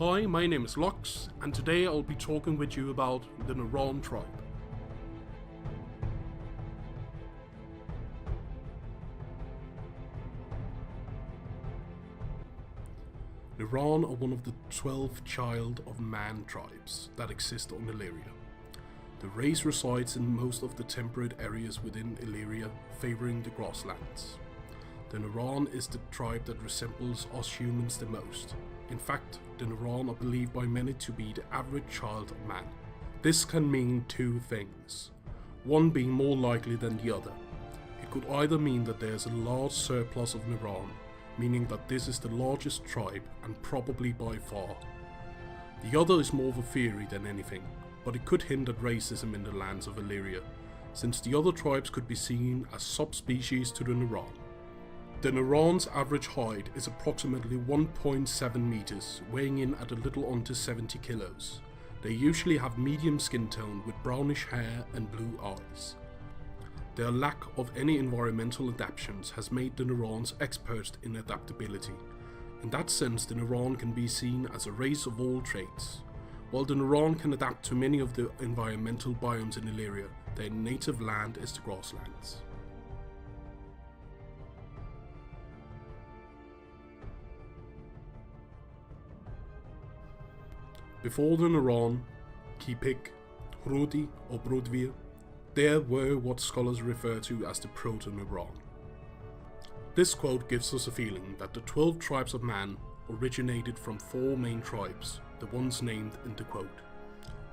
Hi, my name is Lux, and today I'll be talking with you about the Neran tribe. Neran are one of the 12 Child of Mann-tribes that exist on Elyria. The race resides in most of the temperate areas within Elyria, favouring the grasslands. The Neran is the tribe that resembles us humans the most. In fact, the Neran are believed by many to be the average child of man. This can mean two things, one being more likely than the other. It could either mean that there is a large surplus of Neran, meaning that this is the largest tribe and probably by far. The other is more of a theory than anything, but it could hint at racism in the lands of Elyria, since the other tribes could be seen as subspecies to the Neran. The Neran's average height is approximately 1.7 meters, weighing in at a little under 70 kilos. They usually have medium skin tone with brownish hair and blue eyes. Their lack of any environmental adaptations has made the Nerans experts in adaptability. In that sense, the Neran can be seen as a race of all traits. While the Neran can adapt to many of the environmental biomes in Elyria, their native land is the grasslands. Before the Neran, Kipik, Hrudi or Brodvir, there were what scholars refer to as the Proto-Neran. This quote gives us a feeling that the 12 tribes of man originated from 4 main tribes, the ones named in the quote.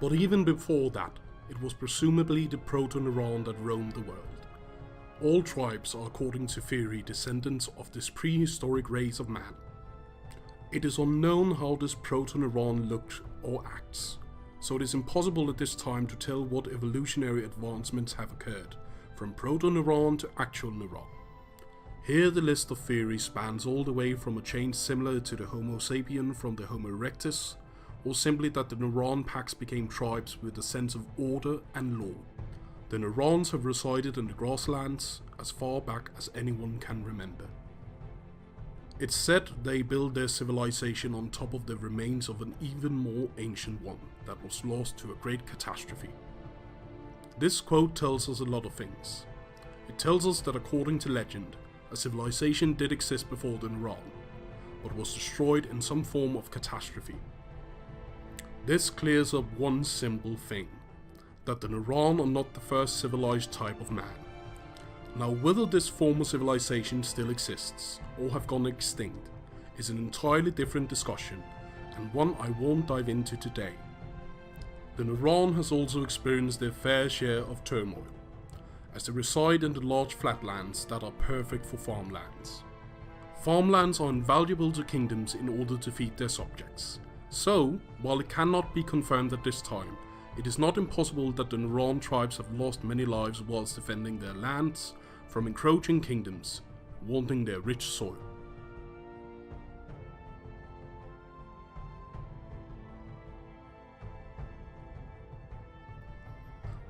But even before that, it was presumably the Proto-Neran that roamed the world. All tribes are, according to theory, descendants of this prehistoric race of man. It is unknown how this Proto-Neran looked or acts, so it is impossible at this time to tell what evolutionary advancements have occurred, from Proto-Neran to actual Neran. Here the list of theories spans all the way from a change similar to the Homo sapien from the Homo erectus, or simply that the Neran packs became tribes with a sense of order and law. The Nerans have resided in the grasslands as far back as anyone can remember. It's said they built their civilization on top of the remains of an even more ancient one that was lost to a great catastrophe. This quote tells us a lot of things. It tells us that according to legend, a civilization did exist before the Neran, but was destroyed in some form of catastrophe. This clears up one simple thing, that the Neran are not the first civilized type of man. Now, whether this former civilization still exists or have gone extinct is an entirely different discussion, and one I won't dive into today. The Neran has also experienced their fair share of turmoil, as they reside in the large flatlands that are perfect for farmlands. Farmlands are invaluable to kingdoms in order to feed their subjects, so while it cannot be confirmed at this time, it is not impossible that the Neran tribes have lost many lives whilst defending their lands from encroaching kingdoms, wanting their rich soil.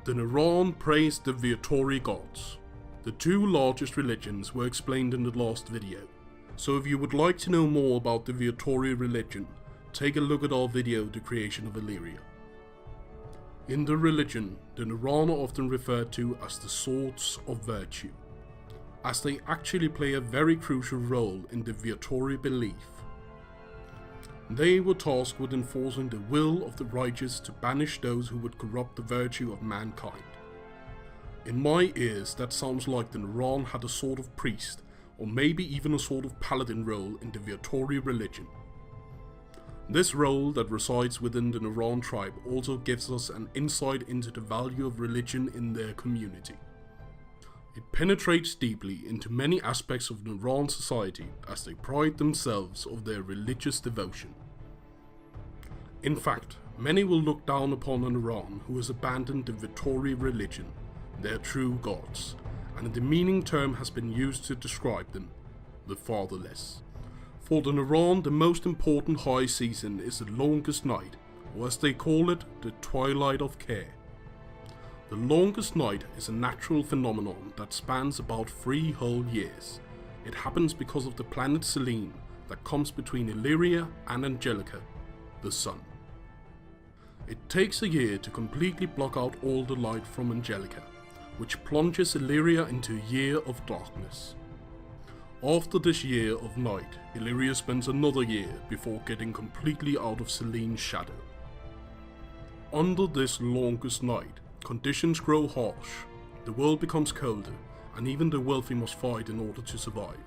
The Neran praised the Viatori gods. The 2 largest religions were explained in the last video, so if you would like to know more about the Viatori religion, take a look at our video, The Creation of Elyria. In the religion, the Neran are often referred to as the Swords of Virtue, as they actually play a very crucial role in the Viatori belief. They were tasked with enforcing the will of the righteous to banish those who would corrupt the virtue of mankind. In my ears, that sounds like the Neran had a sort of priest, or maybe even a sort of paladin role in the Viatori religion. This role that resides within the Neran tribe also gives us an insight into the value of religion in their community. It penetrates deeply into many aspects of Neran society as they pride themselves of their religious devotion. In fact, many will look down upon a Neran who has abandoned the Viatori religion, their true gods, and a demeaning term has been used to describe them, the fatherless. For the Neran, the most important high season is the longest night, or as they call it, the twilight of care. The longest night is a natural phenomenon that spans about 3 whole years. It happens because of the planet Selene that comes between Elyria and Angelica, the sun. It takes a year to completely block out all the light from Angelica, which plunges Elyria into a year of darkness. After this year of night, Elyria spends another year before getting completely out of Selene's shadow. Under this longest night, conditions grow harsh, the world becomes colder, and even the wealthy must fight in order to survive.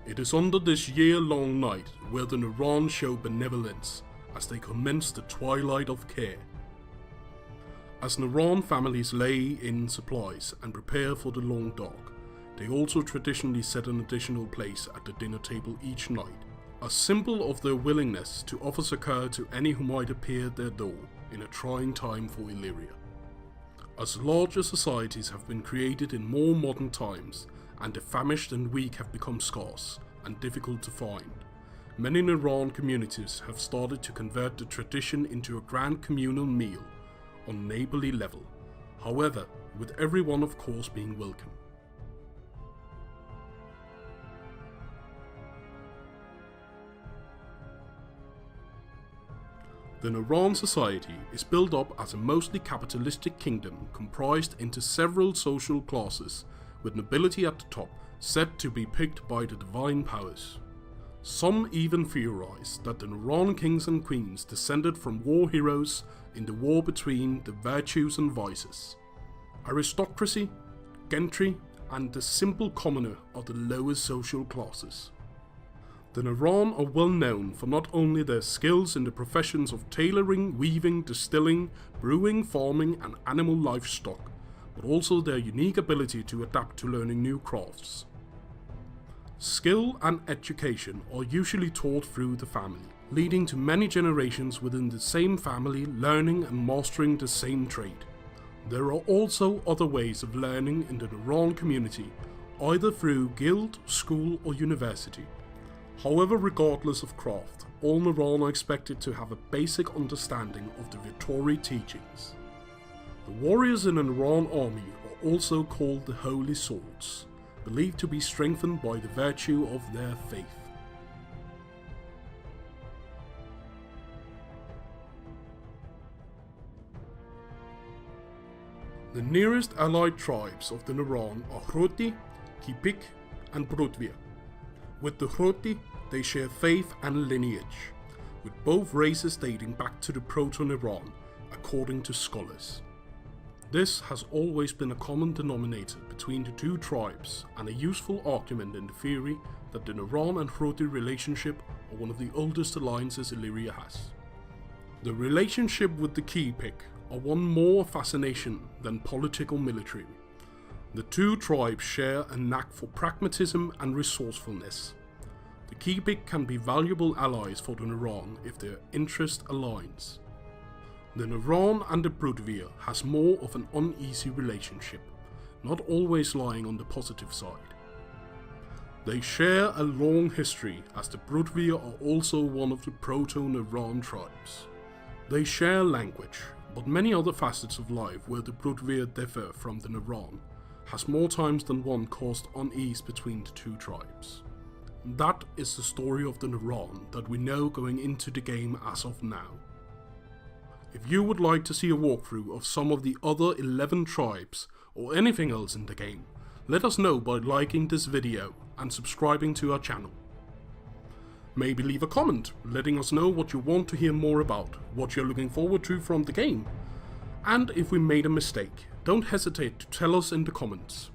It is under this year-long night where the Neran show benevolence as they commence the Twilight of Care. As Neran families lay in supplies and prepare for the long dark, they also traditionally set an additional place at the dinner table each night, a symbol of their willingness to offer succor to any who might appear at their door in a trying time for Elyria. As larger societies have been created in more modern times, and the famished and weak have become scarce and difficult to find, many Neran communities have started to convert the tradition into a grand communal meal on neighbourly level, however, with everyone of course being welcome. The Neran society is built up as a mostly capitalistic kingdom comprised into several social classes, with nobility at the top, said to be picked by the divine powers. Some even theorize that the Neran kings and queens descended from war heroes in the war between the virtues and vices. Aristocracy, gentry, and the simple commoner are the lower social classes. The Neran are well known for not only their skills in the professions of tailoring, weaving, distilling, brewing, farming, and animal livestock, but also their unique ability to adapt to learning new crafts. Skill and education are usually taught through the family, leading to many generations within the same family learning and mastering the same trade. There are also other ways of learning in the Neran community, either through guild, school, or university. However, regardless of craft, all Neran are expected to have a basic understanding of the Vitori teachings. The warriors in a Neran army are also called the Holy Swords, believed to be strengthened by the virtue of their faith. The nearest allied tribes of the Neran are Hroti, Kipik, and Brotvia. With the Hroti, they share faith and lineage, with both races dating back to the Proto-Neran, according to scholars. This has always been a common denominator between the two tribes, and a useful argument in the theory that the Neran and Hroti relationship are one of the oldest alliances Elyria has. The relationship with the Kipik are one more fascination than political military. The two tribes share a knack for pragmatism and resourcefulness. The Kipik can be valuable allies for the Neran if their interest aligns. The Neran and the Brotvia has more of an uneasy relationship, not always lying on the positive side. They share a long history, as the Brotvia are also one of the Proto-Neran tribes. They share language, but many other facets of life where the Brotvia differ from the Neran has more times than one caused unease between the two tribes. That is the story of the Neran that we know going into the game as of now. If you would like to see a walkthrough of some of the other 11 tribes or anything else in the game, let us know by liking this video and subscribing to our channel. Maybe leave a comment letting us know what you want to hear more about, what you're looking forward to from the game, and if we made a mistake, don't hesitate to tell us in the comments.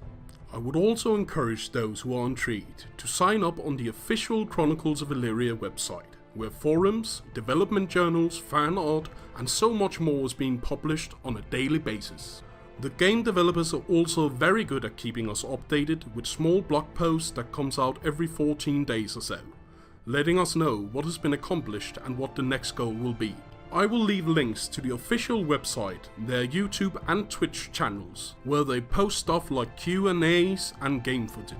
I would also encourage those who are intrigued to sign up on the official Chronicles of Elyria website, where forums, development journals, fan art, and so much more is being published on a daily basis. The game developers are also very good at keeping us updated with small blog posts that comes out every 14 days or so, letting us know what has been accomplished and what the next goal will be. I will leave links to the official website, their YouTube and Twitch channels, where they post stuff like Q&As and game footage.